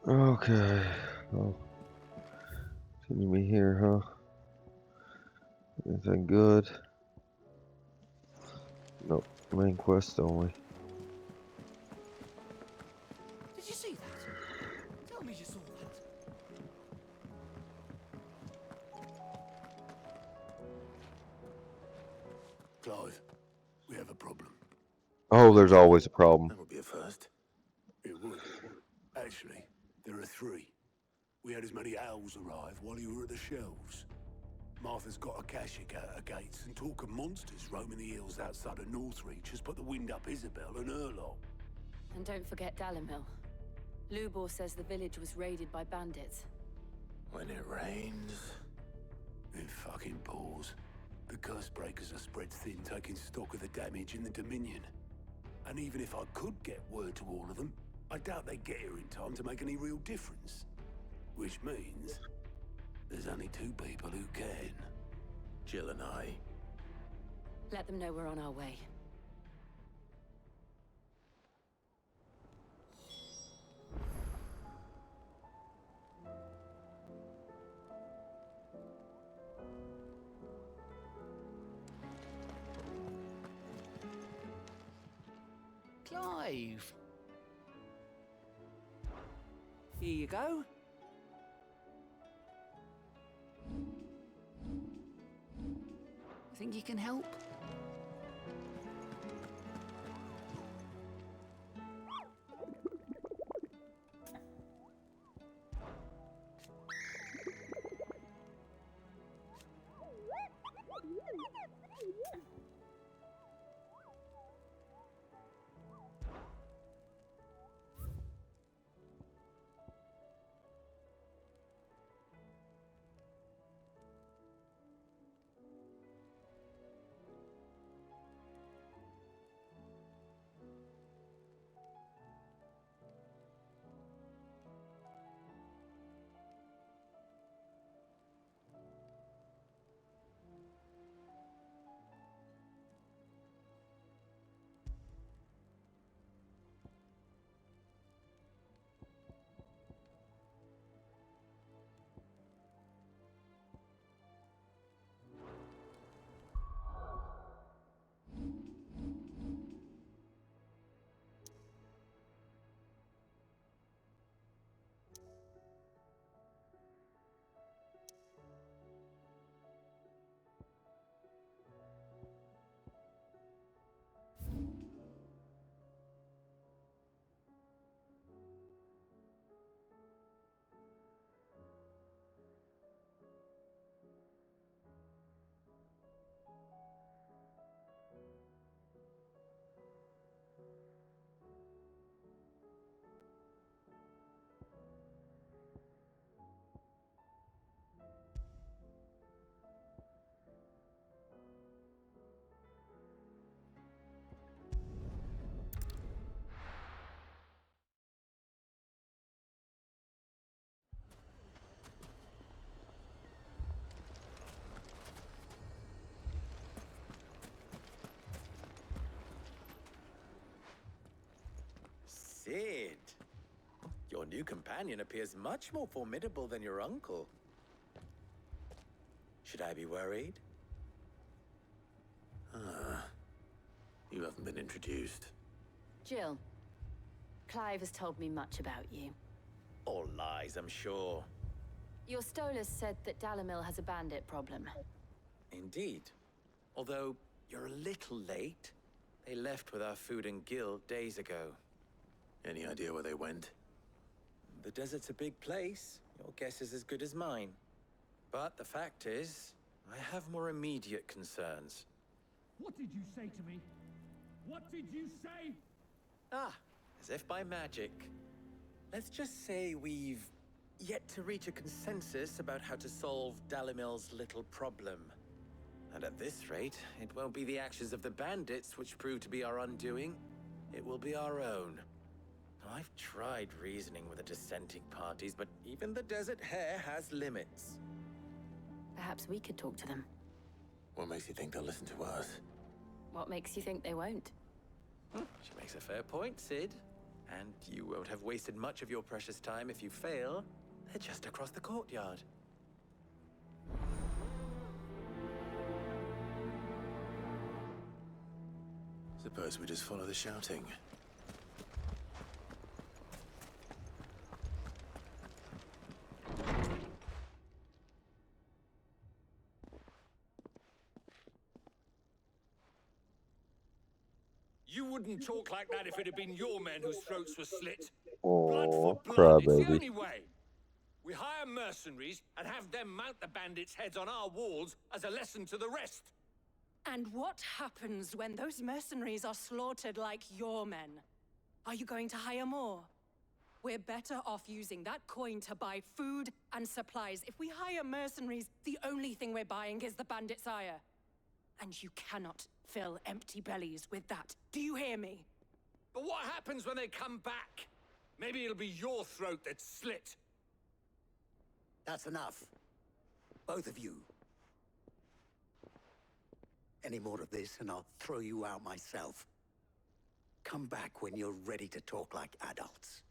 Okay. Oh, continue me here, huh? Anything good? Nope. Main quest only. Did you see that? Tell me you saw that. Clive, we have a problem. Oh, there's always a problem. That would be a first. It would. Actually, there are three. We had as many owls arrive while you were at the shelves. Martha's got a Akashic out her gates, and talk of monsters roaming the hills outside of Northreach has put the wind up Isabel and her lot. And don't forget Dalimil. Lubor says the village was raided by bandits. When it rains, it fucking pours. The curse breakers are spread thin, taking stock of the damage in the Dominion. And even if I could get word to all of them, I doubt they'd get here in time to make any real difference. Which means there's only two people who can. Jill and I. Let them know we're on our way. Clive. Here you go. Think you can help? Sid, your new companion appears much more formidable than your uncle. Should I be worried? You haven't been introduced. Jill, Clive has told me much about you. All lies, I'm sure. Your Stolas said that Dalimil has a bandit problem. Indeed. Although, you're a little late. They left with our food and guild days ago. Any idea where they went? The desert's a big place. Your guess is as good as mine. But the fact is, I have more immediate concerns. What did you say to me? What did you say? Ah, as if by magic. Let's just say we've yet to reach a consensus about how to solve Dalimil's little problem. And at this rate, it won't be the actions of the bandits which prove to be our undoing. It will be our own. I've tried reasoning with the dissenting parties, but even the Desert Hare has limits. Perhaps we could talk to them. What makes you think they'll listen to us? What makes you think they won't? She makes a fair point, Sid. And you won't have wasted much of your precious time if you fail. They're just across the courtyard. Suppose we just follow the shouting. You wouldn't talk like that if it had been your men whose throats were slit. Blood for Oh, blood, it's the crybaby. only way. We hire mercenaries and have them mount the bandits' heads on our walls as a lesson to the rest. And what happens when those mercenaries are slaughtered like your men? Are you going to hire more? We're better off using that coin to buy food and supplies. If we hire mercenaries, the only thing we're buying is the bandits' ire. And you cannot fill empty bellies with that. Do you hear me? But what happens when they come back? Maybe it'll be your throat that's slit. That's enough. Both of you. Any more of this and I'll throw you out myself. Come back when you're ready to talk like adults.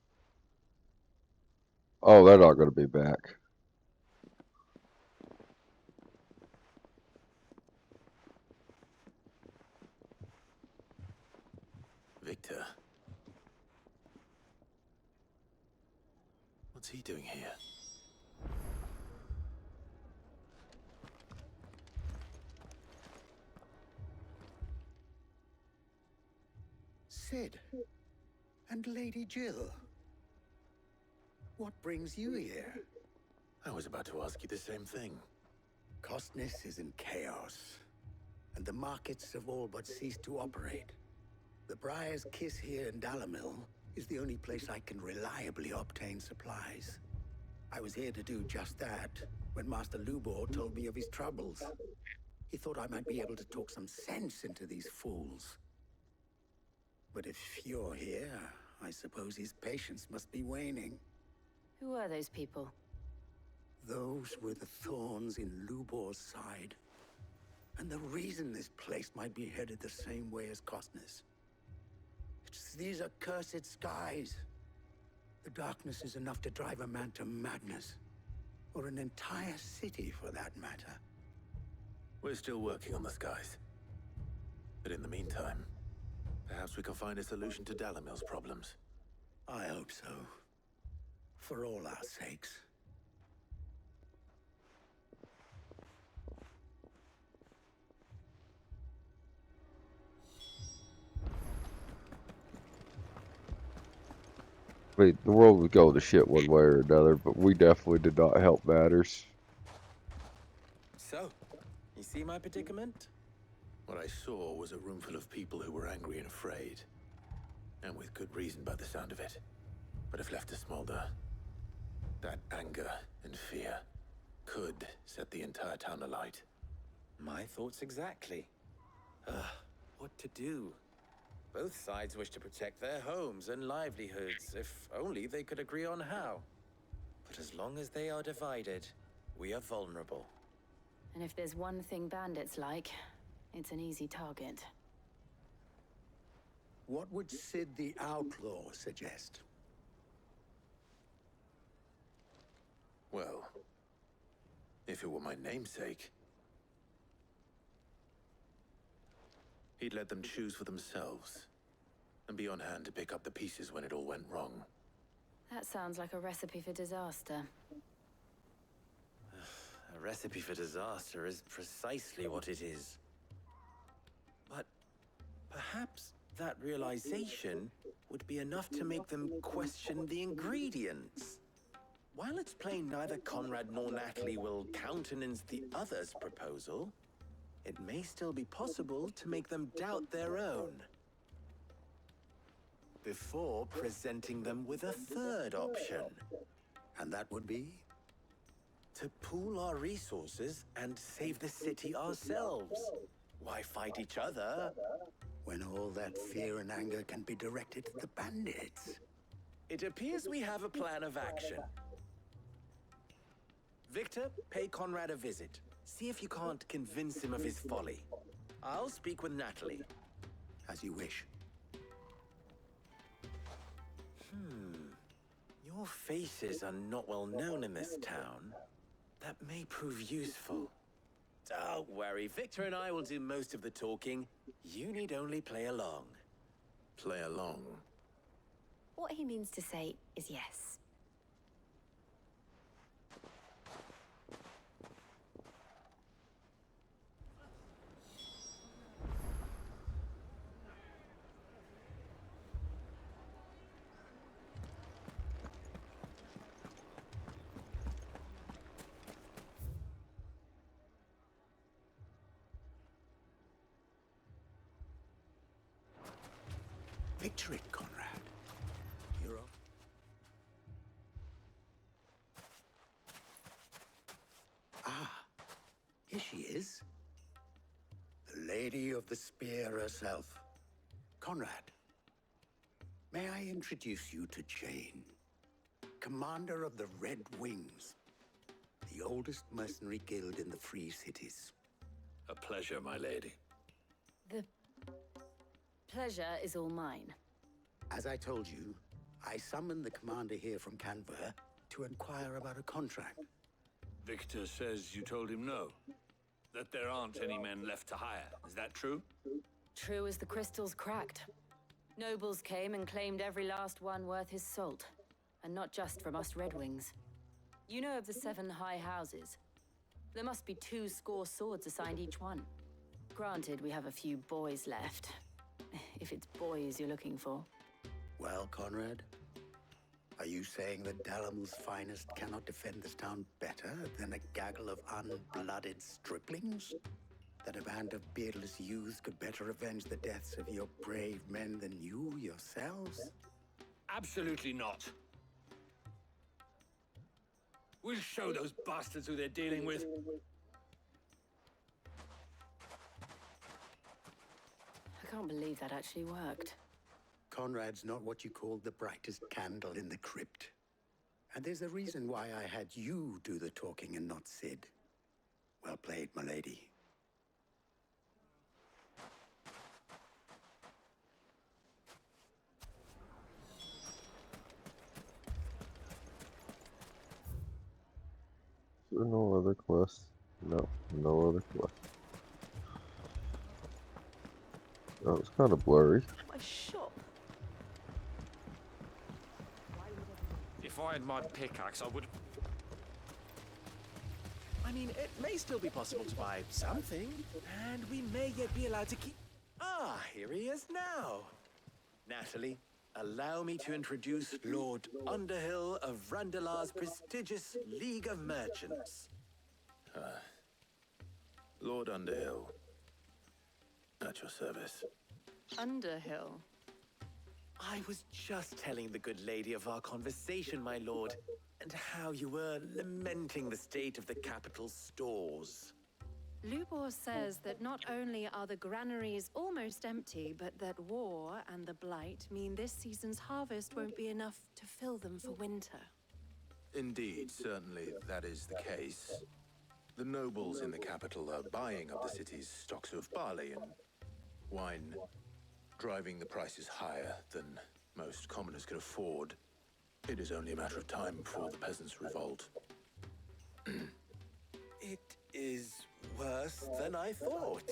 Oh, they're not going to be back. Victor. What's he doing here? Sid. And Lady Jill. What brings you here? I was about to ask you the same thing. Costness is in chaos, and the markets have all but ceased to operate. The Briar's Kiss here in Dalimil is the only place I can reliably obtain supplies. I was here to do just that when Master Lubor told me of his troubles. He thought I might be able to talk some sense into these fools. But if you're here, I suppose his patience must be waning. Who are those people? Those were the thorns in Lubor's side. And the reason this place might be headed the same way as Costness. It's these accursed skies. The darkness is enough to drive a man to madness. Or an entire city, for that matter. We're still working on the skies. But in the meantime, perhaps we can find a solution to Dalimil's problems. I hope so. For all our sakes. I mean, the world would go to shit one way or another, but we definitely did not help matters. So, you see my predicament? What I saw was a room full of people who were angry and afraid. And with good reason by the sound of it. But if left to smolder, that anger and fear could set the entire town alight. My thoughts exactly. What to do? Both sides wish to protect their homes and livelihoods, if only they could agree on how. But as long as they are divided, we are vulnerable. And if there's one thing bandits like, it's an easy target. What would Sid the Outlaw suggest? Well, if it were my namesake, he'd let them choose for themselves, and be on hand to pick up the pieces when it all went wrong. That sounds like a recipe for disaster. A recipe for disaster is precisely what it is. But perhaps that realization would be enough to make them question the ingredients. While it's plain neither Conrad nor Natalie will countenance the other's proposal, it may still be possible to make them doubt their own. Before presenting them with a third option. And that would be? To pool our resources and save the city ourselves. Why fight each other? When all that fear and anger can be directed at the bandits. It appears we have a plan of action. Victor, pay Conrad a visit. See if you can't convince him of his folly. I'll speak with Natalie. As you wish. faces are not well known in this town, that may prove useful. Don't worry, Victor and I will do most of the talking. You need only play along. Play along. What he means to say is yes. Picture it, Conrad. You're on. Ah, here she is. The Lady of the Spear herself. Conrad, may I introduce you to Jane, commander of the Red Wings, the oldest mercenary guild in the Free Cities. A pleasure, my lady. The pleasure is all mine. As I told you, I summoned the commander here from Canberra to inquire about a contract. Victor says you told him no. That there aren't any men left to hire. Is that true? True as the crystals cracked. Nobles came and claimed every last one worth his salt. And not just from us Red Wings. You know of the 7 high houses. There must be 2 swords assigned each one. Granted, we have a few boys left. If it's boys you're looking for. Well, Conrad, are you saying that Dalamel's finest cannot defend this town better than a gaggle of unblooded striplings? That a band of beardless youths could better avenge the deaths of your brave men than you yourselves? Absolutely not. We'll show those bastards who they're dealing with. I can't believe that actually worked. Conrad's not what you call the brightest candle in the crypt. And there's a reason why I had you do the talking and not Sid. Well played, my lady. Is there no other quests? No, no other quests. That was kind of blurry. My shop. If I had my pickaxe, I would. I mean, it may still be possible to buy something, and we may yet be allowed to keep... Ah, here he is now. Natalie, allow me to introduce Lord Underhill of Randalar's prestigious League of Merchants. Lord Underhill. At your service. Underhill. I was just telling the good lady of our conversation, my lord, and how you were lamenting the state of the capital's stores. Lubor says that not only are the granaries almost empty, but that war and the Blight mean this season's harvest won't be enough to fill them for winter. Indeed, certainly that is the case. The nobles in the capital are buying up the city's stocks of barley and wine, driving the prices higher than most commoners can afford. It is only a matter of time before the peasants revolt. It is worse than I thought.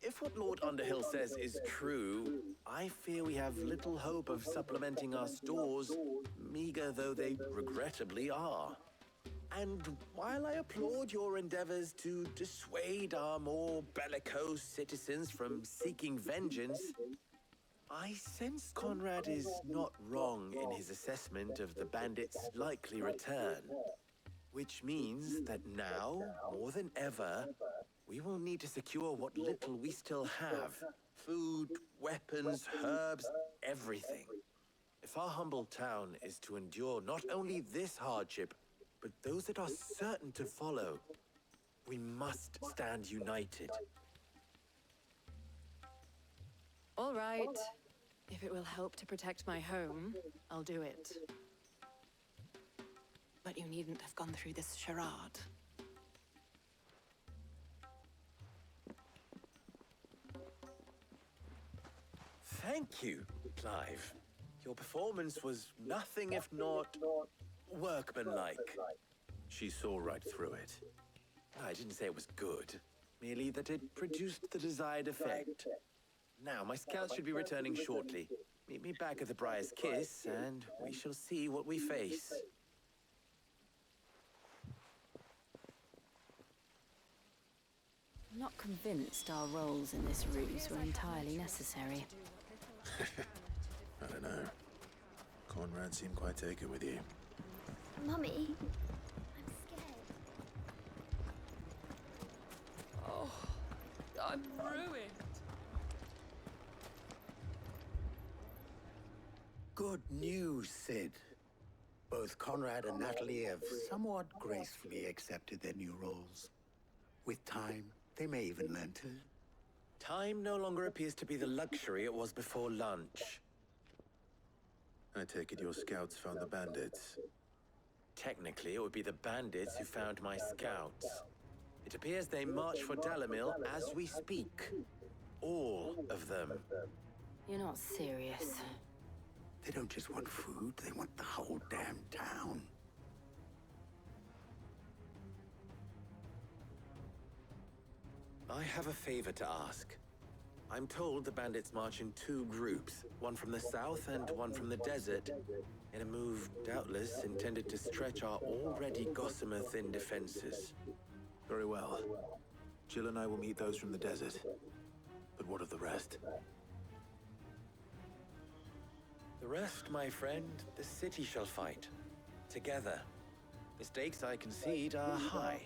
If what Lord Underhill says is true, I fear we have little hope of supplementing our stores, meager though they regrettably are. And while I applaud your endeavors to dissuade our more bellicose citizens from seeking vengeance, I sense Conrad is not wrong in his assessment of the bandits' likely return. Which means that now, more than ever, we will need to secure what little we still have. Food, weapons, herbs, everything. If our humble town is to endure not only this hardship, but those that are certain to follow, we must stand united. All right. If it will help to protect my home, I'll do it. But you needn't have gone through this charade. Thank you, Clive. Your performance was nothing if not workmanlike. She saw right through it. I didn't say it was good, merely that it produced the desired effect. Now, my scouts should be returning shortly. Meet me back at the Briar's Kiss, and we shall see what we face. I'm not convinced our roles in this ruse were entirely necessary. I don't know. Conrad seemed quite taken with you. Mummy, I'm scared. Oh, I'm ruined. Good news, Sid. Both Conrad and Natalie have somewhat gracefully accepted their new roles. With time, they may even learn to. Time no longer appears to be the luxury it was before lunch. I take it your scouts found the bandits. Technically, it would be the bandits who found my scouts. It appears they march for Dalimil as we speak. All of them. You're not serious. They don't just want food, they want the whole damn town. I have a favor to ask. I'm told the bandits march in two groups, one from the south and one from the desert, in a move doubtless intended to stretch our already gossamer-thin defenses. Very well. Jill and I will meet those from the desert. But what of the rest? The rest, my friend, the city shall fight. Together. The stakes, I concede, are high.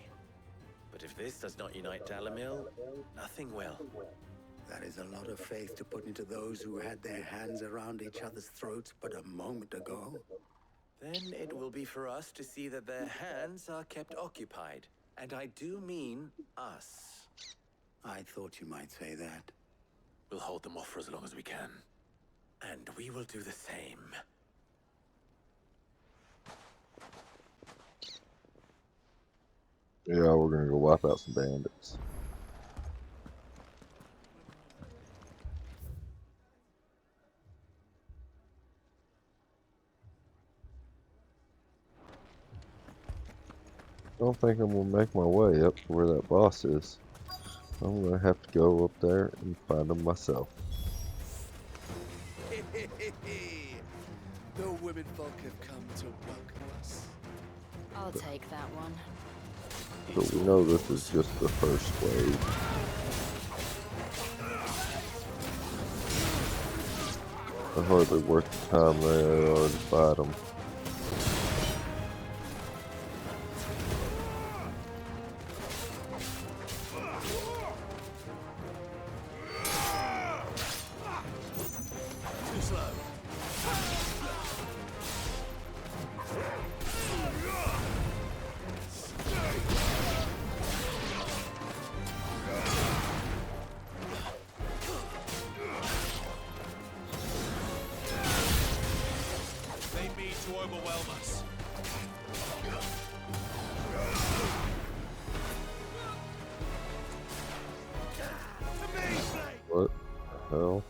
But if this does not unite Dalimil, nothing will. That is a lot of faith to put into those who had their hands around each other's throats but a moment ago. Then it will be for us to see that their hands are kept occupied. And I do mean us. I thought you might say that. We'll hold them off for as long as we can. And we will do the same. Yeah, we're gonna go wipe out some bandits. I don't think I'm gonna make my way up to where that boss is. I'm gonna have to go up there and find him myself. The women folk have come to welcome us. I'll take that one. But we know this is just the first wave. They're hardly worth the time they are to fight them. Too slow. They mean to overwhelm us. What the hell?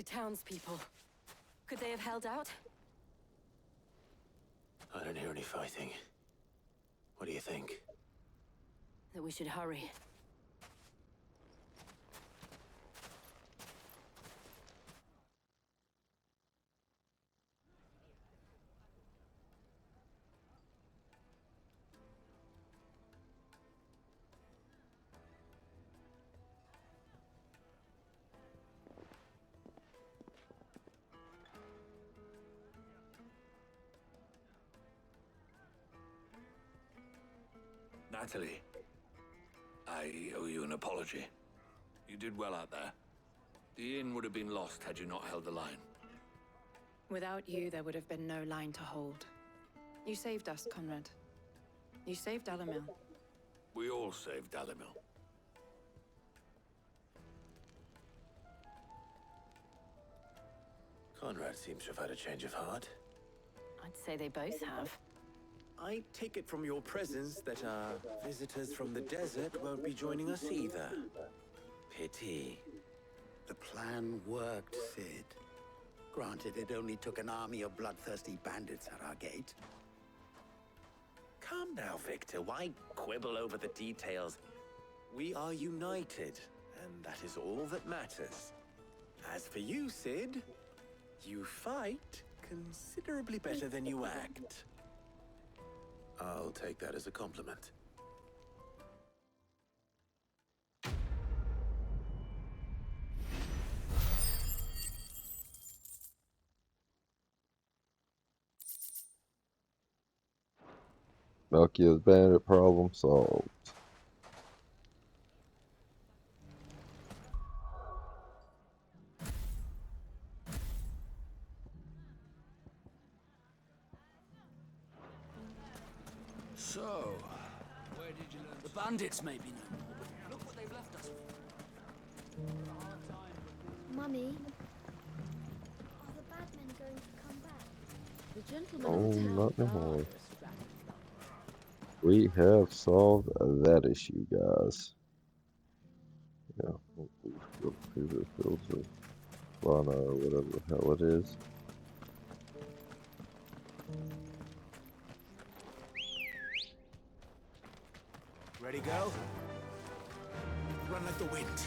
townspeople. Could they have held out? I don't hear any fighting. What do you think? That we should hurry. Natalie, I owe you an apology. You did well out there. The inn would have been lost had you not held the line. Without you, there would have been no line to hold. You saved us, Conrad. You saved Dalimil. We all saved Dalimil. Conrad seems to have had a change of heart. I'd say they both have. I take it from your presence that our visitors from the desert won't be joining us either. Pity. The plan worked, Sid. Granted, it only took an army of bloodthirsty bandits at our gate. Calm now, Victor. Why quibble over the details? We are united, and that is all that matters. As for you, Sid, you fight considerably better than you act. I'll take that as a compliment. Nokia's bandit problem solved. So, where did you learn? The bandits may be no more, but look what they've left us with. Mummy, are the bad men going to come back? The gentleman Oh, of the town not no guard more. was strapped. We have solved that issue, guys. Yeah, we'll go through the fields of Lana or whatever the hell it is. Ready, go? Run like the wind.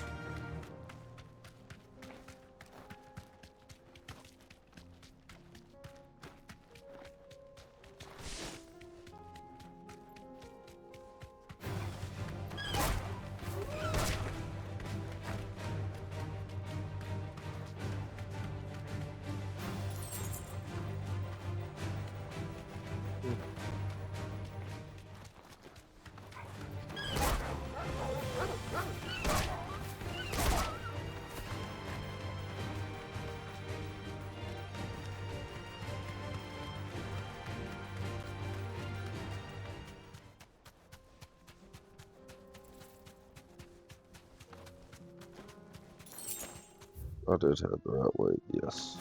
I did head the right way, yes.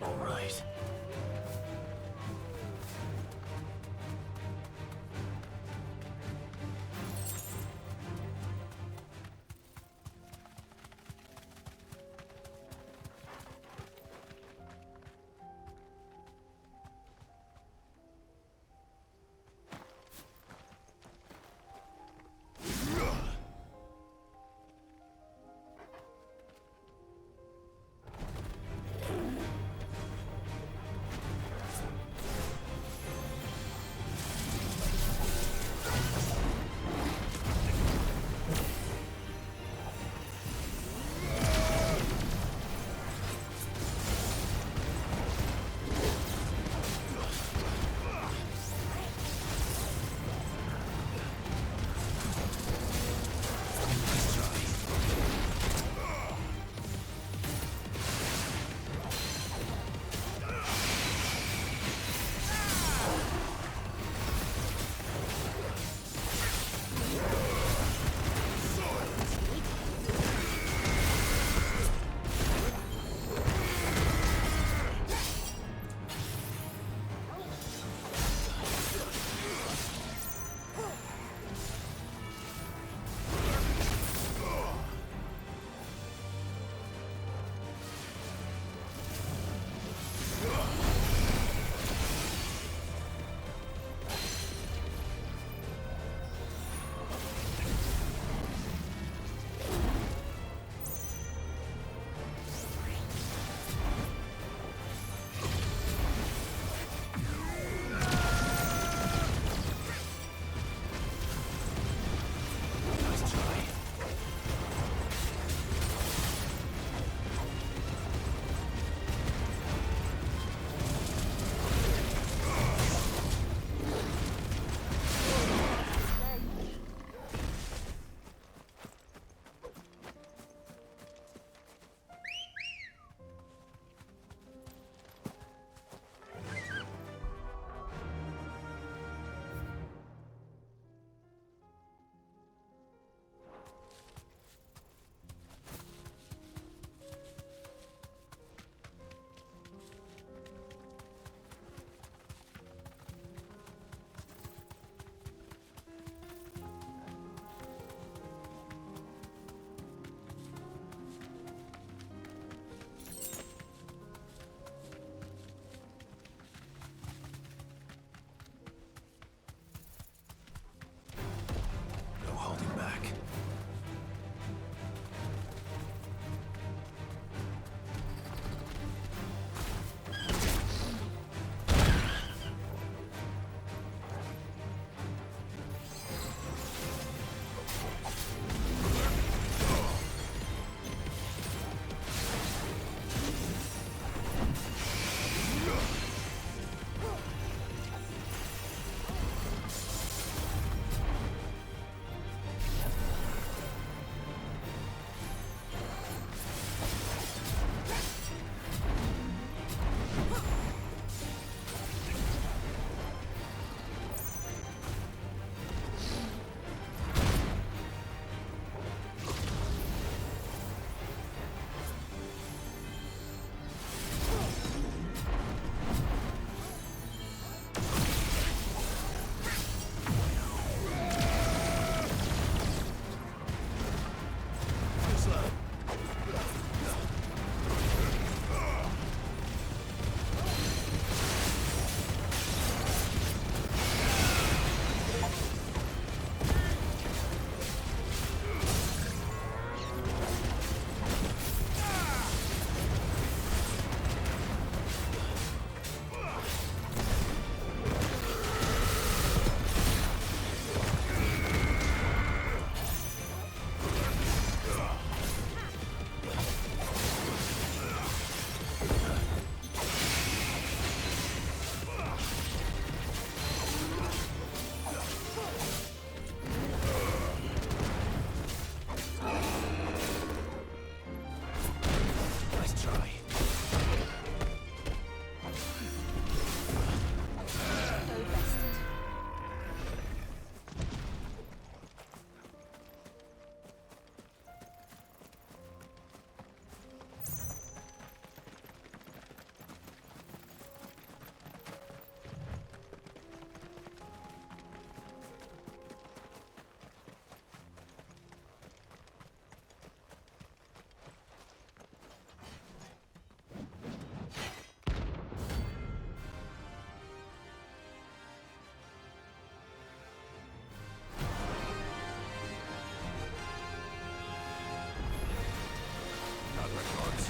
All right.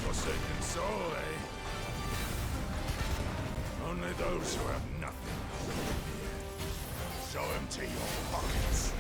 Forsaken soul, eh? Only those who have nothing. So empty your pockets.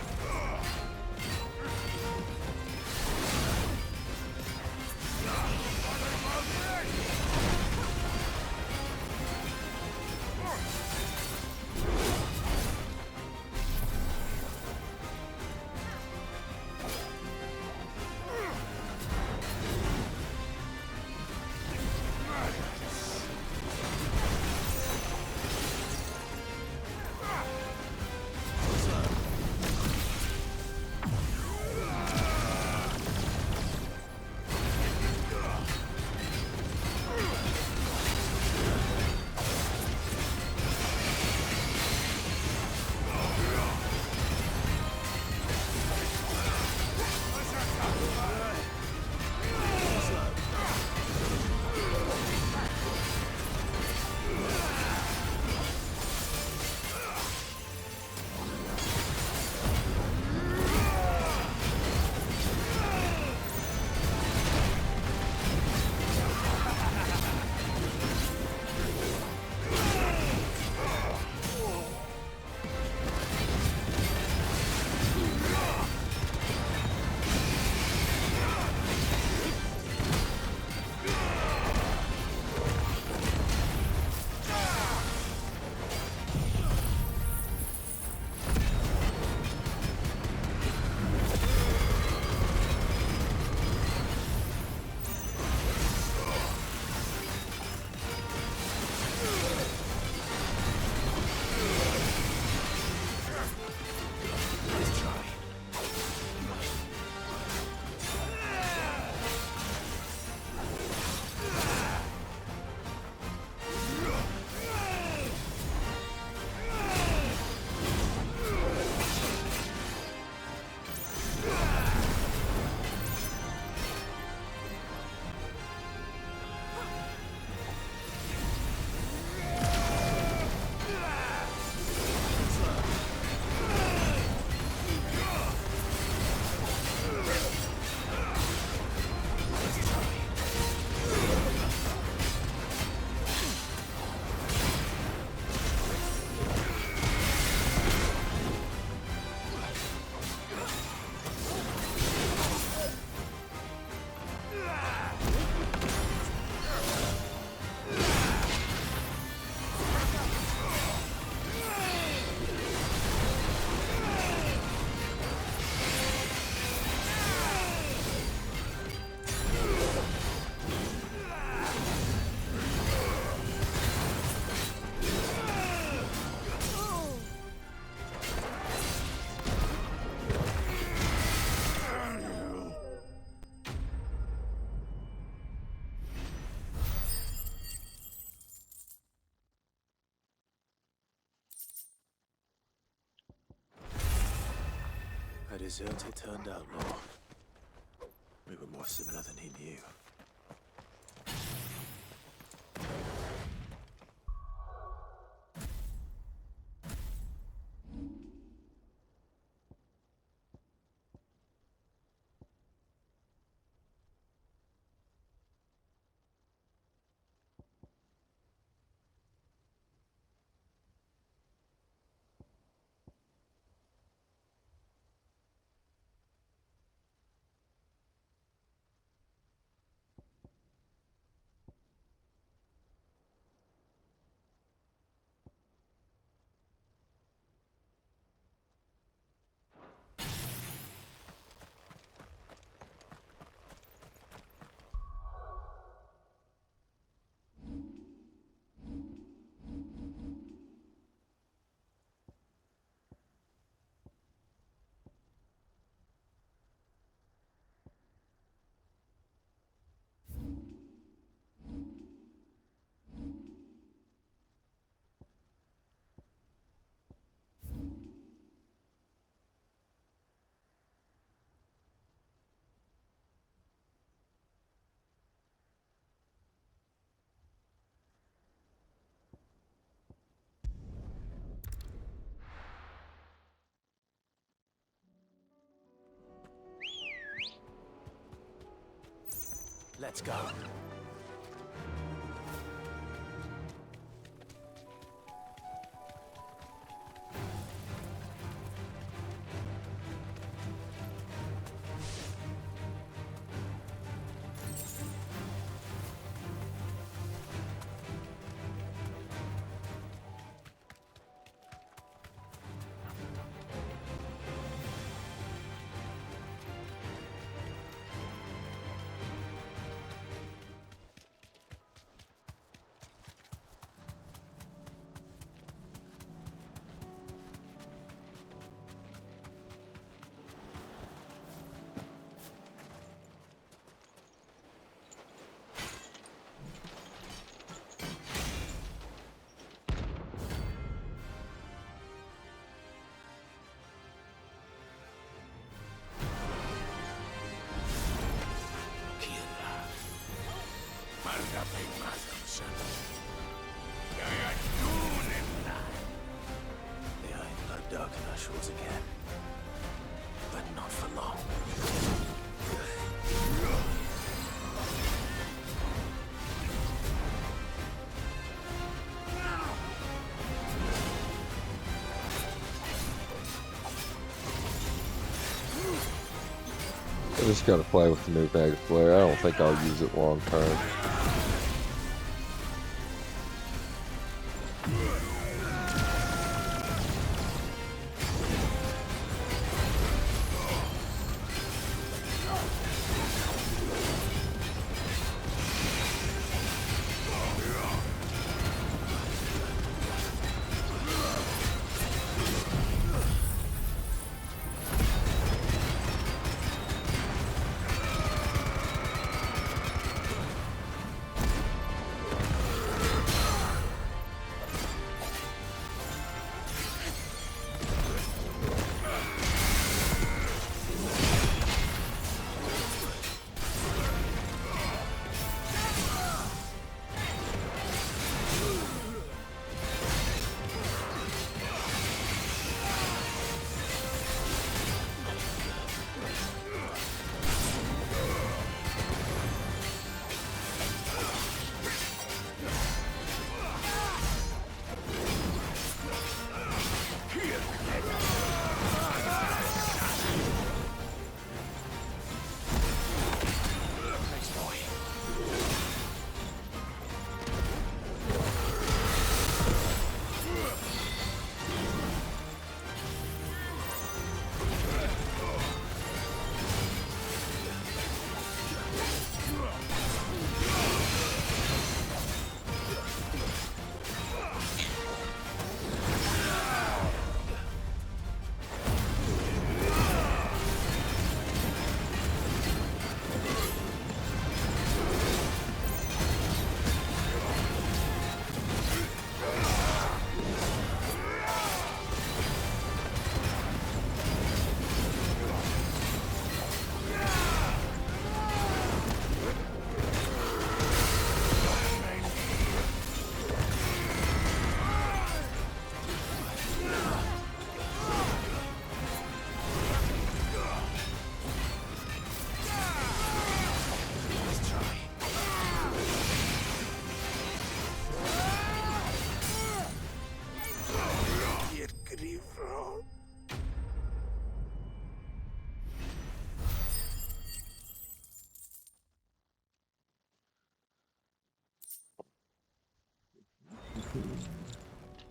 A deserter turned outlaw. We were more similar than he knew. Let's go. Nothing matters. The Iron Blood darken our shores again. But not for long. I just gotta play with the new bag of flare. I don't think I'll use it long term.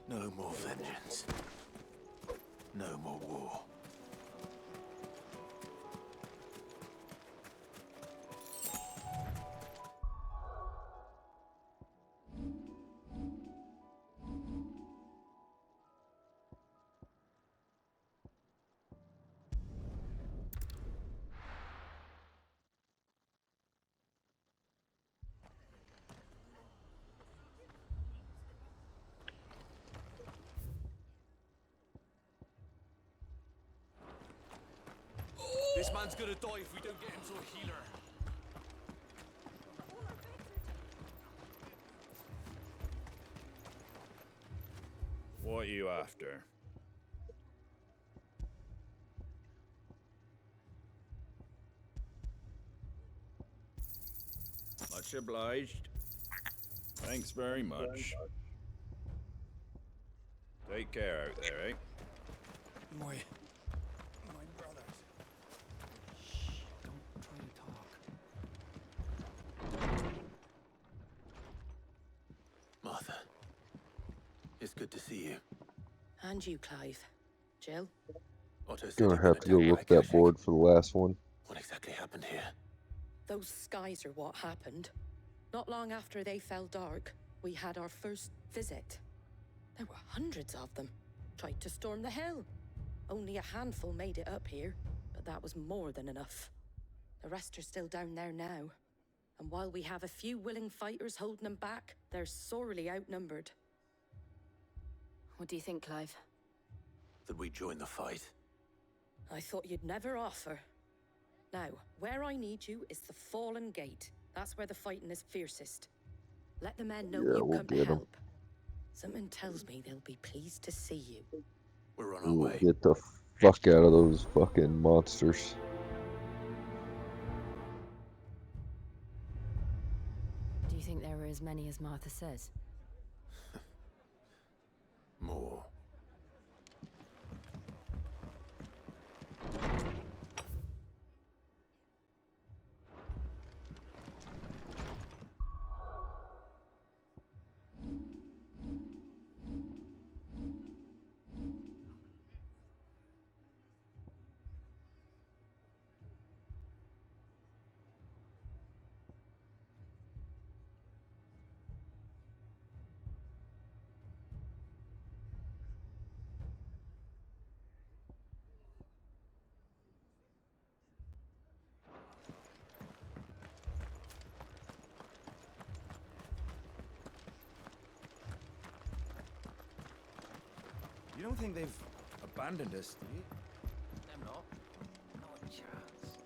No more vengeance. No more war. This man's gonna die if we don't get him to a healer. What are you after? Much obliged. Thanks very much. Take care out there, eh? My brothers. Shh, don't try to talk. Martha, it's good to see you. And you, Clive. Jill? Otto said Gonna he have would to go attack look like that Koshik. board for the last one. What exactly happened here? Those skies are what happened. Not long after they fell dark, we had our first visit. There were hundreds of them. Tried to storm the hill. Only a handful made it up here, but that was more than enough. The rest are still down there now. And while we have a few willing fighters holding them back, they're sorely outnumbered. What do you think, Clive? That we join the fight? I thought you'd never offer. Now, where I need you is the Fallen Gate. That's where the fighting is fiercest. Let the men know Yeah, you we'll come to get 'em. help. Something tells me they'll be pleased to see you. We're on our We'll way. get the fuck out of those fucking monsters. Do you think there are as many as Martha says? More. You don't think they've abandoned us, do you? I'm not. Not a chance.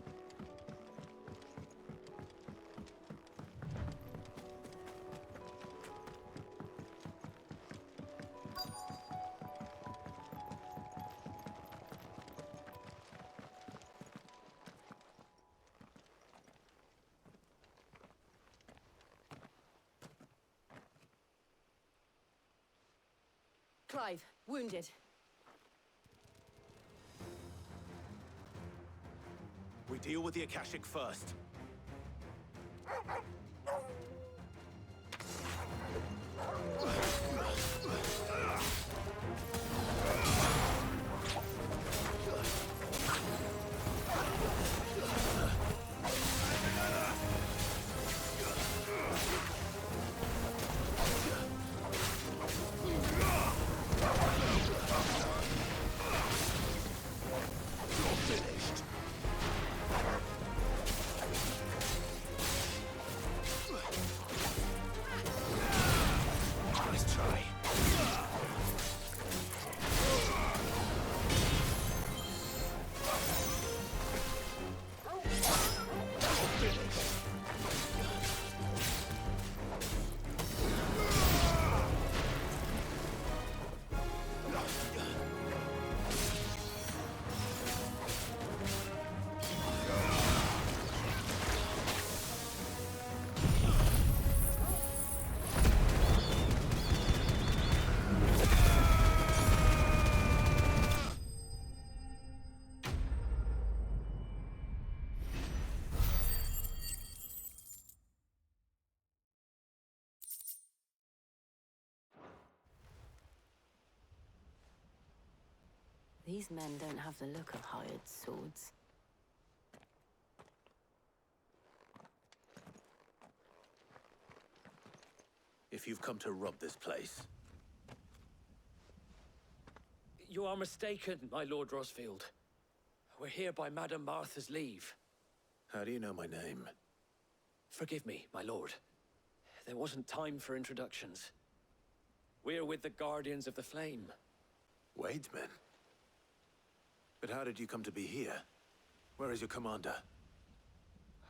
Clive, wounded. We deal with the Akashic first. These men don't have the look of hired swords. If you've come to rob this place, You are mistaken, my Lord Rosfield. We're here by Madame Martha's leave. how do you know my name? Forgive me, my lord. There wasn't time for introductions. We're with the Guardians of the Flame. Wade's men? But how did you come to be here? Where is your commander?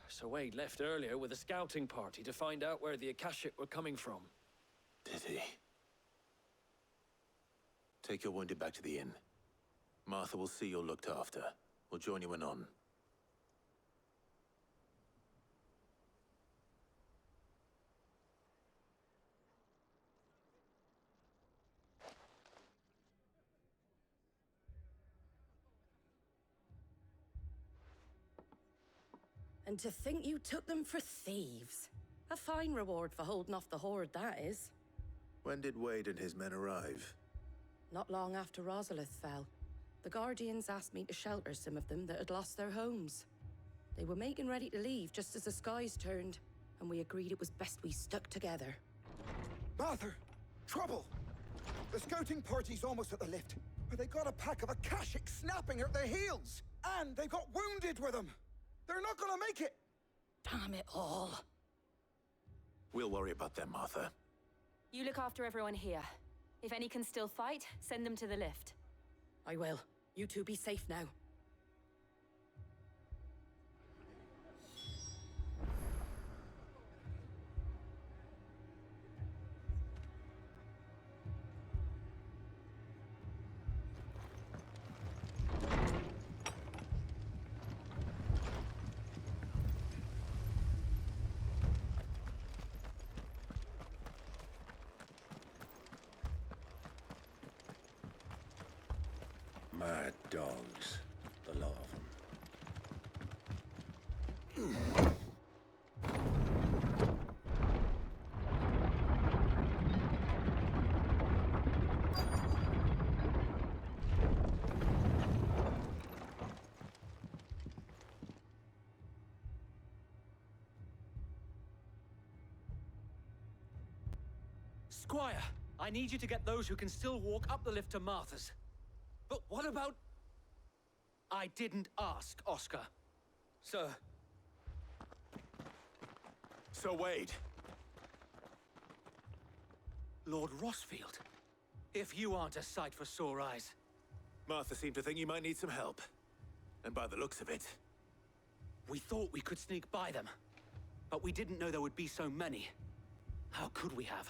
Sir Wade left earlier with a scouting party to find out where the Akashic were coming from. Did he? Take your wounded back to the inn. Martha will see you're looked after. We'll join you anon. And to think you took them for thieves. A fine reward for holding off the horde, that is. When did Wade and his men arrive? Not long after Rosalith fell, the Guardians asked me to shelter some of them that had lost their homes. They were making ready to leave just as the skies turned, and we agreed it was best we stuck together. Martha! Trouble! The scouting party's almost at the lift, but they got a pack of Akashic snapping at their heels! And they've got wounded with them! They're not gonna make it! Damn it all. We'll worry about them, Martha. You look after everyone here. If any can still fight, send them to the lift. I will. You two be safe now. Mad dogs. A lot of them. Squire, I need you to get those who can still walk up the lift to Martha's. But what about... I didn't ask, Oscar. Sir. So Wade. Lord Rossfield. If you aren't a sight for sore eyes. Martha seemed to think you might need some help. And by the looks of it... We thought we could sneak by them. But we didn't know there would be so many. How could we have?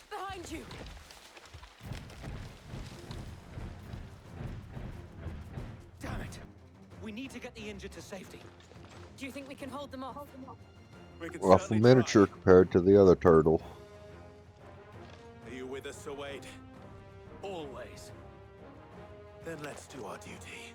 Behind you! Damn it! We need to get the injured to safety. Do you think we can hold them off? We can Awful certainly miniature compared to the other turtle. try. Are you with us, Sir Wade? Always. Then let's do our duty.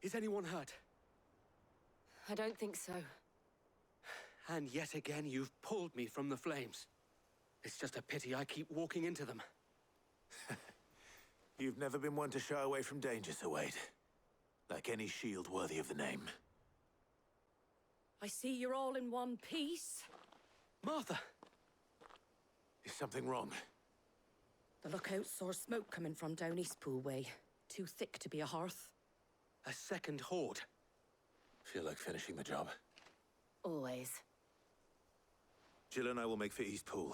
Is anyone hurt? I don't think so. And yet again, you've pulled me from the flames. It's just a pity I keep walking into them. You've never been one to shy away from danger, Sir Wade. Like any shield worthy of the name. I see you're all in one piece. Martha! Is something wrong? The lookout saw smoke coming from down Eastpool way. Too thick to be a hearth. A second horde. Feel like finishing the job. Always. Jill and I will make for Eastpool.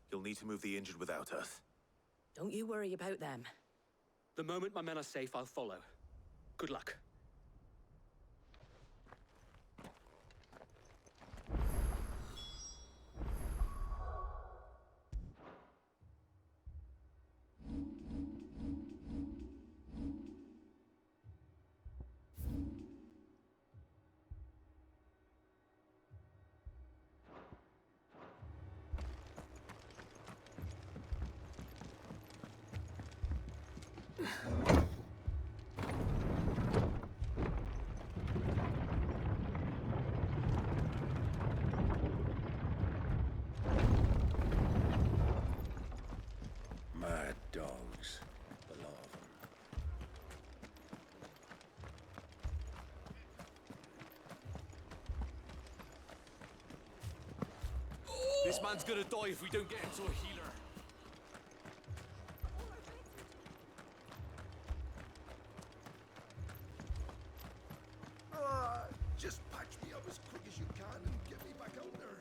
You'll need to move the injured without us. Don't you worry about them. The moment my men are safe, I'll follow. Good luck. This man's gonna die if we don't get him to a healer. Just patch me up as quick as you can and get me back out there.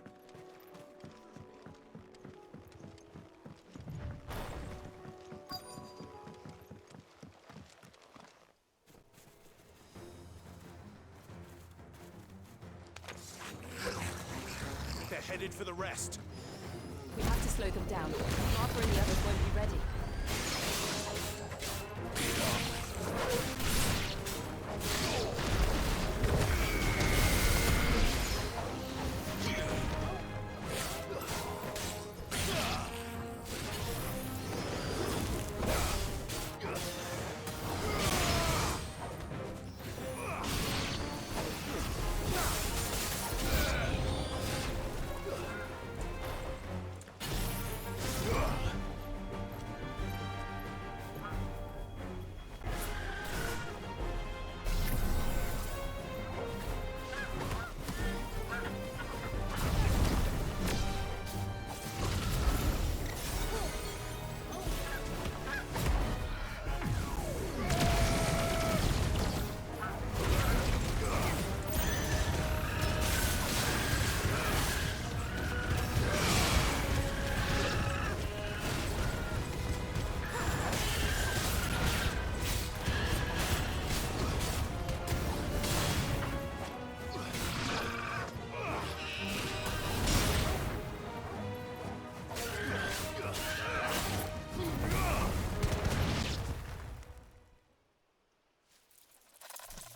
They're headed for the rest. We have to slow them down. Martha and the others won't be ready.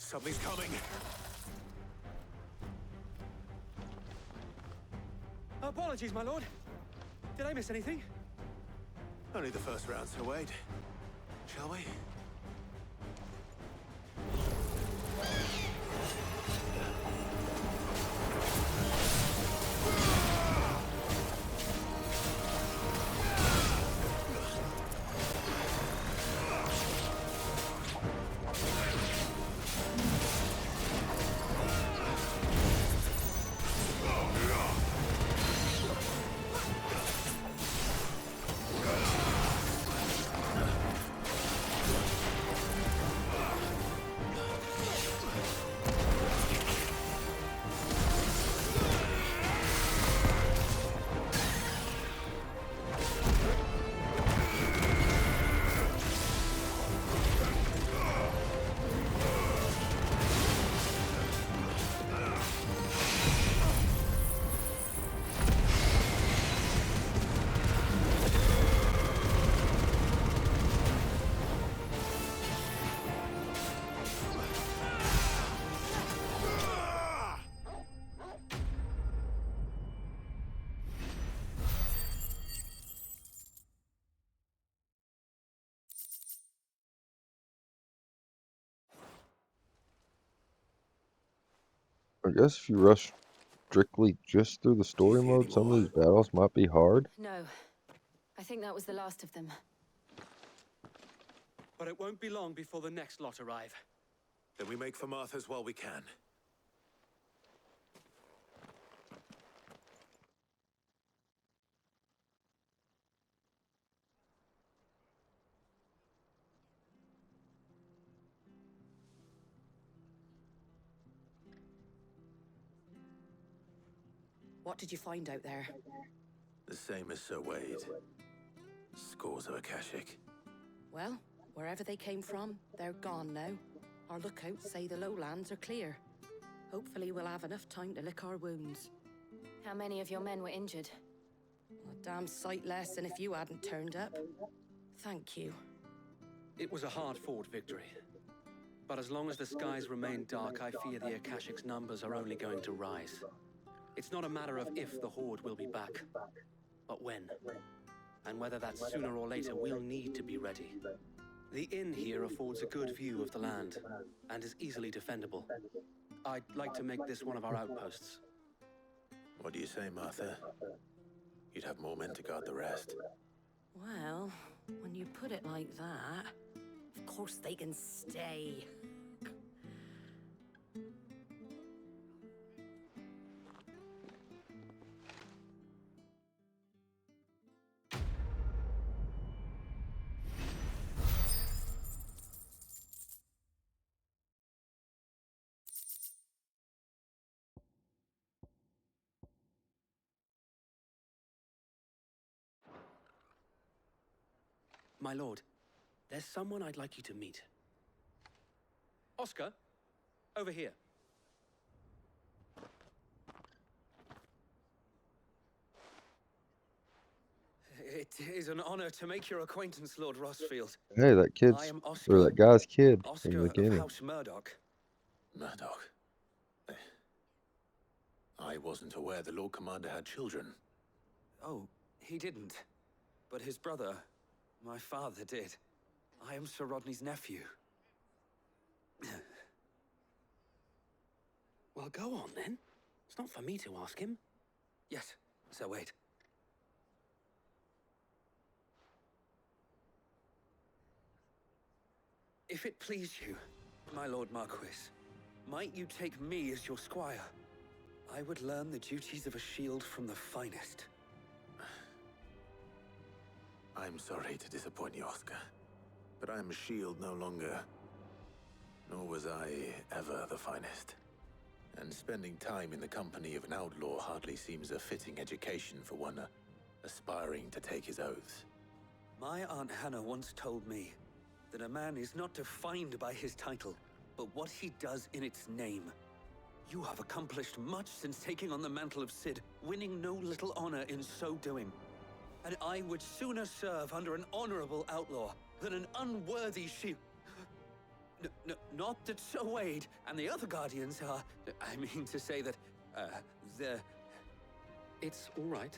Something's coming. Apologies, my lord. Did I miss anything? Only the first round, so wait. Shall we? I guess if you rush strictly just through the story mode, some of these battles might be hard. No. I think that was the last of them. But it won't be long before the next lot arrive. Then we make for Martha's while we can. What did you find out there? The same as Sir Wade. Scores of Akashic. Well, wherever they came from, they're gone now. Our lookouts say the lowlands are clear. Hopefully we'll have enough time to lick our wounds. How many of your men were injured? A damn sight less than if you hadn't turned up. Thank you. It was a hard-fought victory. But as long as the skies remain dark, I fear the Akashic's numbers are only going to rise. It's not a matter of if the Horde will be back, but when. And whether that's sooner or later, we'll need to be ready. The inn here affords a good view of the land, and is easily defendable. I'd like to make this one of our outposts. What do you say, Martha? You'd have more men to guard the rest. Well, when you put it like that, of course they can stay. My lord, there's someone I'd like you to meet. Oscar, over here. It is an honor to make your acquaintance, Lord Rossfield. Hey, that I kid's am or Oscar. that guy's kid from the Oscar of beginning. House Murdoch. Murdoch. I wasn't aware the Lord Commander had children. Oh, he didn't. But his brother, my father, did. I am Sir Rodney's nephew. Well, go on then. It's not for me to ask him. Yes, Sir Wade. If it please you, my Lord Marquis, might you take me as your squire? I would learn the duties of a shield from the finest. I'm sorry to disappoint you, Oscar, but I'm a shield no longer. Nor was I ever the finest. And spending time in the company of an outlaw hardly seems a fitting education for one aspiring to take his oaths. My Aunt Hannah once told me that a man is not defined by his title, but what he does in its name. You have accomplished much since taking on the mantle of Cid, winning no little honor in so doing. And I would sooner serve under an honorable outlaw than an unworthy shield. Not that Sir Wade and the other Guardians are... I mean to say that, they're... It's all right.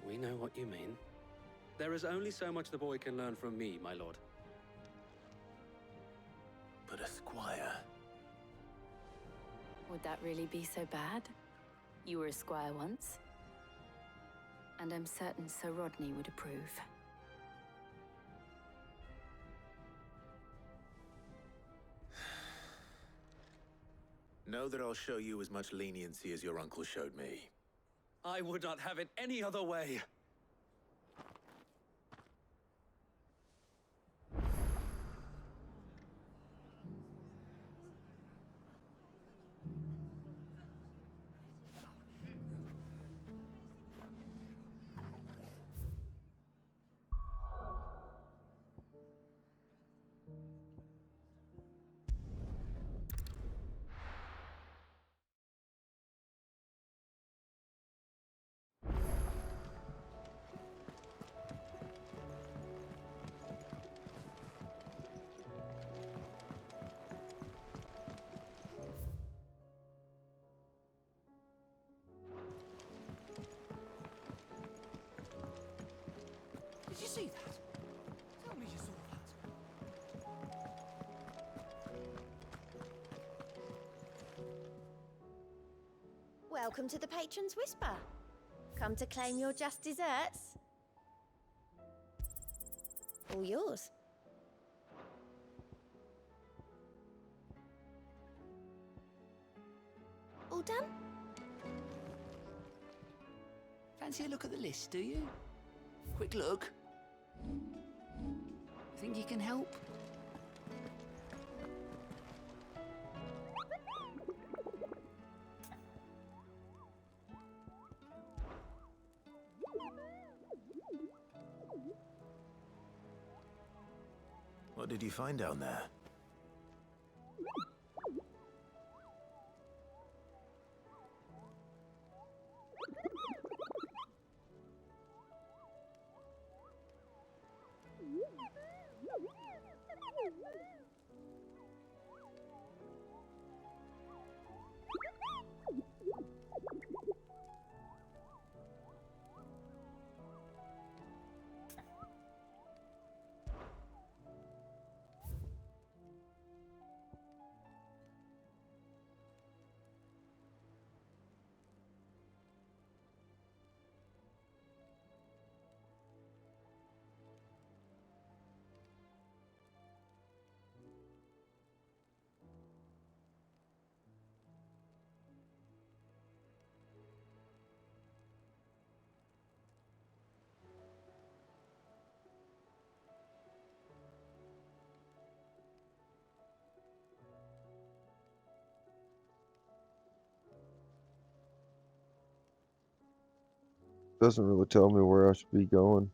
We know what you mean. There is only so much the boy can learn from me, my lord. But a squire... Would that really be so bad? You were a squire once. And I'm certain Sir Rodney would approve. Know that I'll show you as much leniency as your uncle showed me. I would not have it any other way. Did you see that? Tell me you saw that. Welcome to the Patron's Whisper. Come to claim your just desserts? All yours. All done? Fancy a look at the list, do you? Quick look. Think you can help? What did you find down there? Doesn't really tell me where I should be going.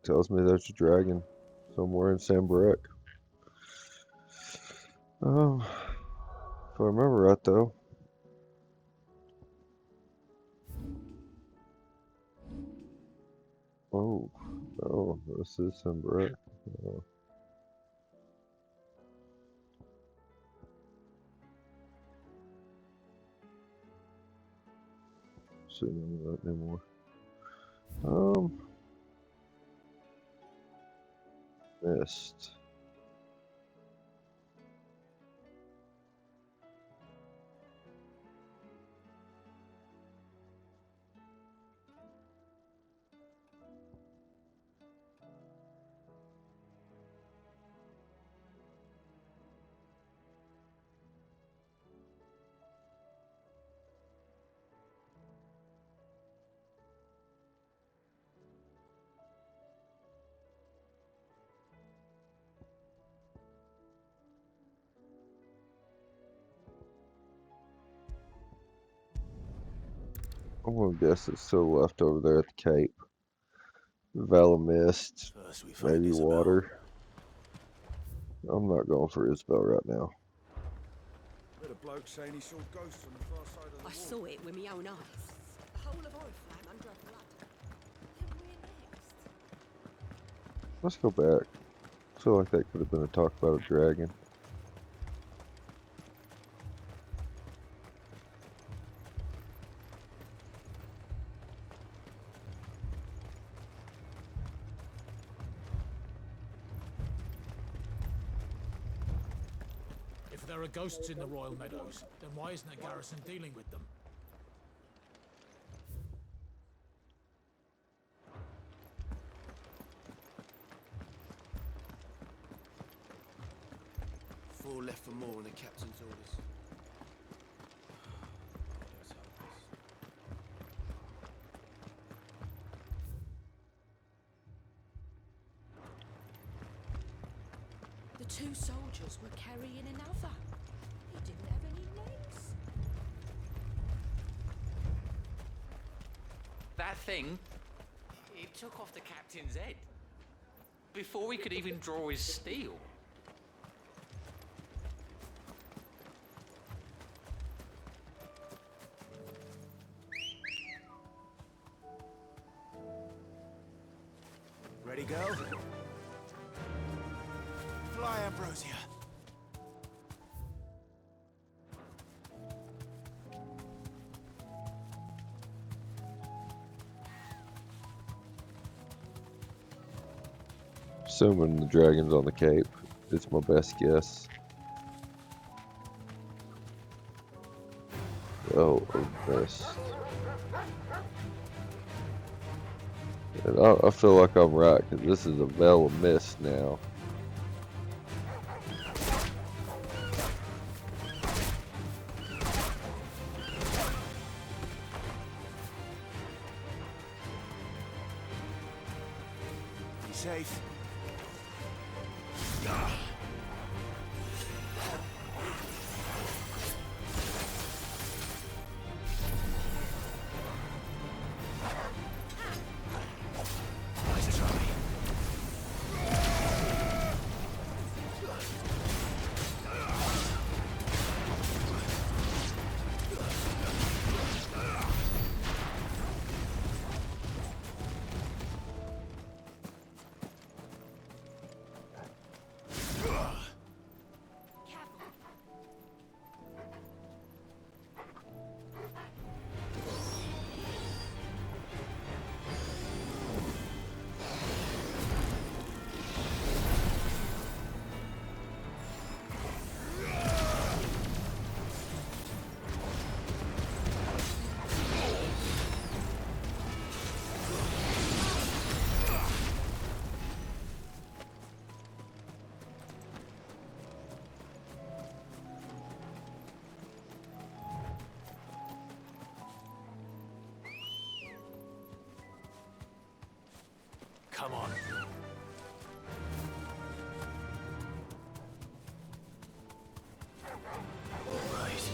tells me there's a dragon somewhere in Sambarek. If I remember right though. Oh, no, this is Sambarek. See none of that anymore. Mist. I'm gonna guess it's still left over there at the Cape. Veil of Mist, First we find maybe Isabel. water. I'm not going for Isabel right now. Heard a bloke saying he saw ghosts on the far side of the I saw it with my own eyes. The whole of Oriflamme under blood. Let's go back. I feel like that could have been a talk about a dragon. If there are ghosts in the Royal Meadows, then why isn't a garrison dealing with them? Four left for more on the captain's orders. The two soldiers were carrying another. He didn't have any legs. That thing, it took off the captain's head. Before he could even draw his steel. Ready, girl? Fly, Ambrosia. Assuming the dragon's on the Cape. It's my best guess. Oh, Mist. And I feel like I'm right, because this is a Veil of Mist now. Safe. Nice try. Come on. All right.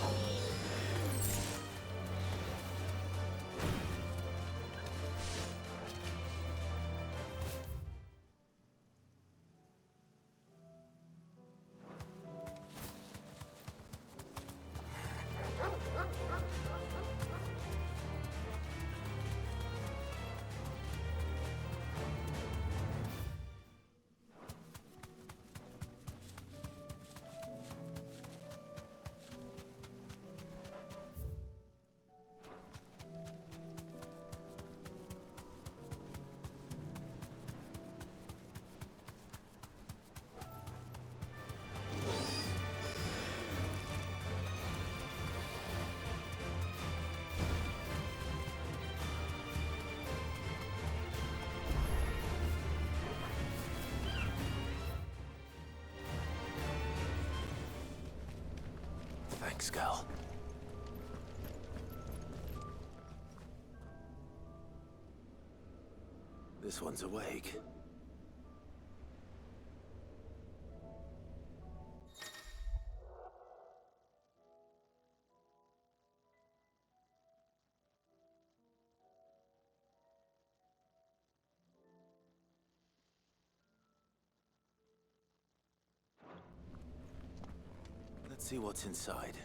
Thanks, Gal. This one's awake. Let's see what's inside.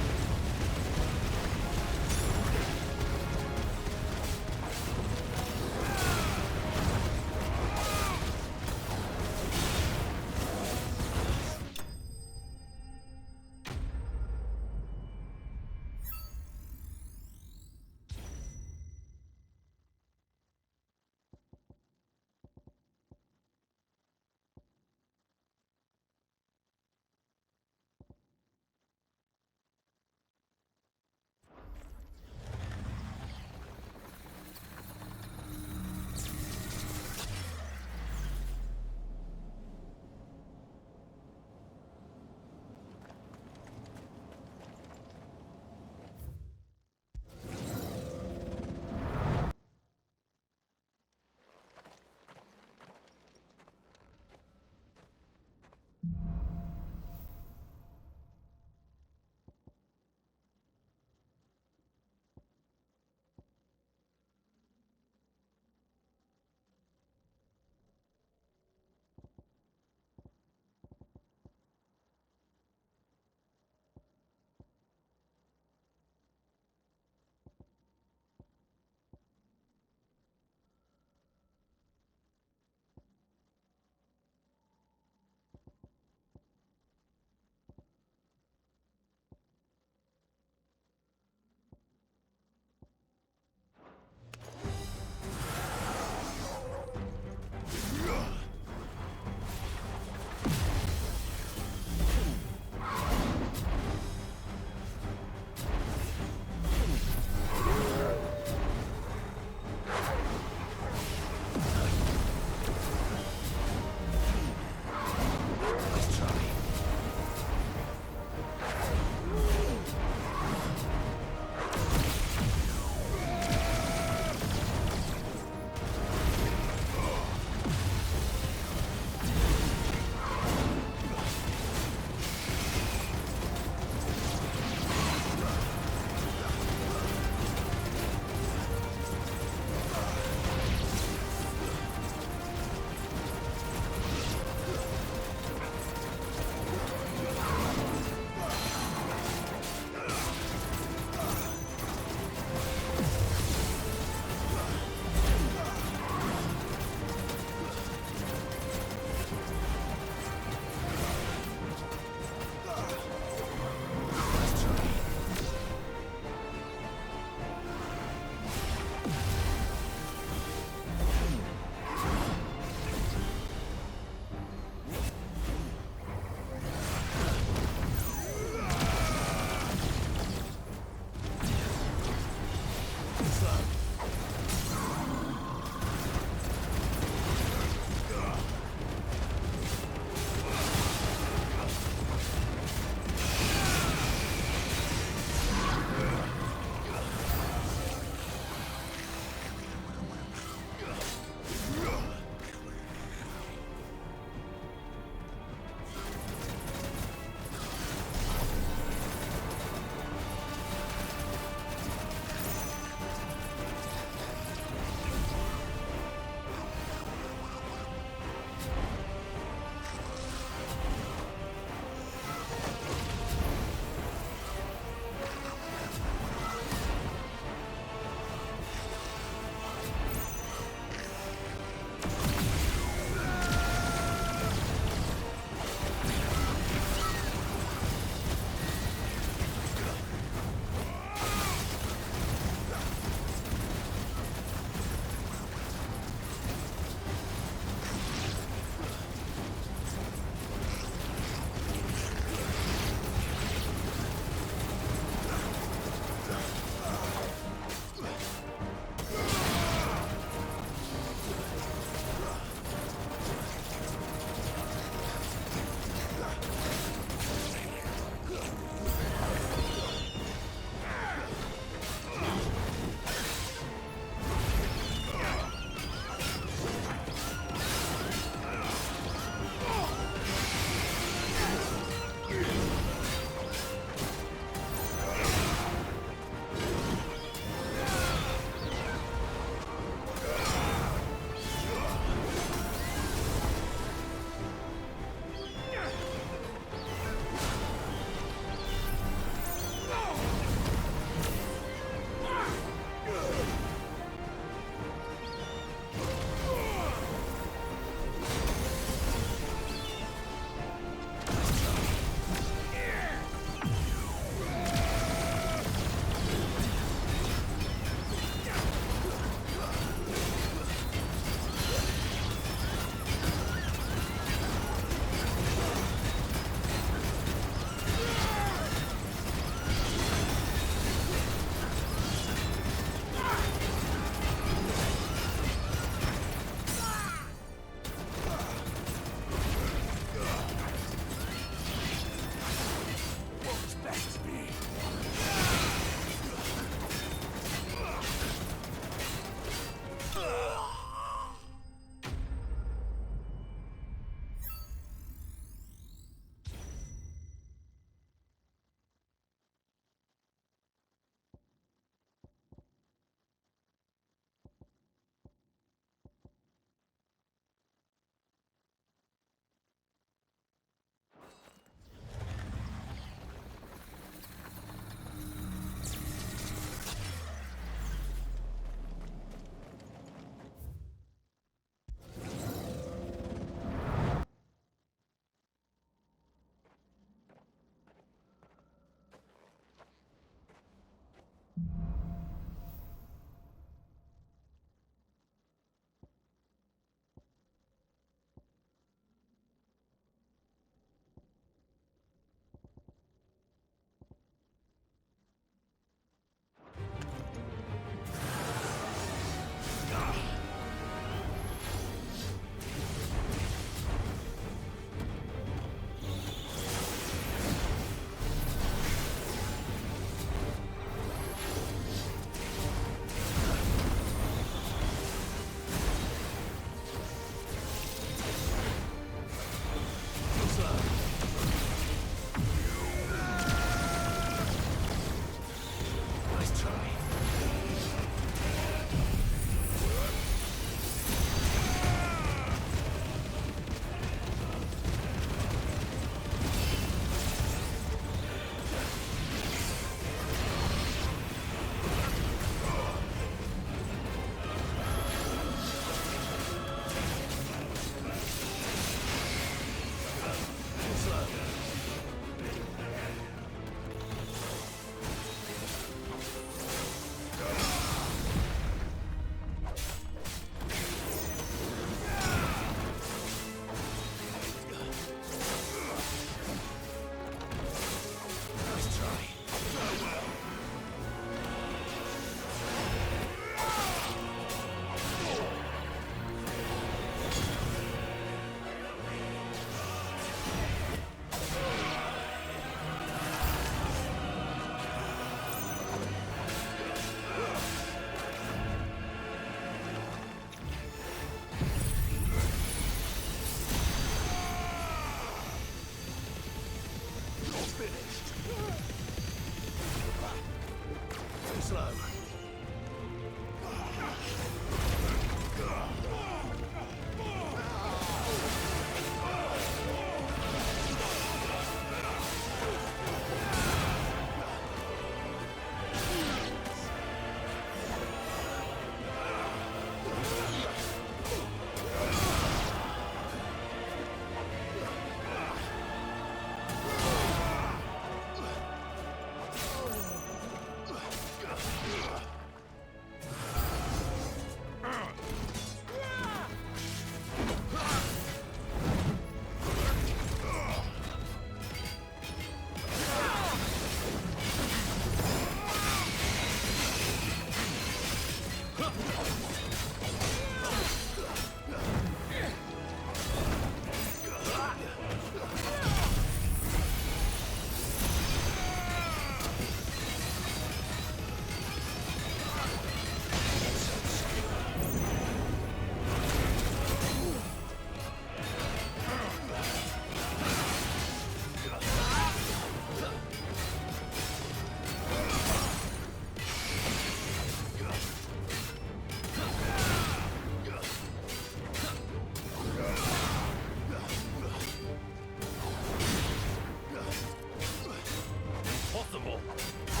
impossible.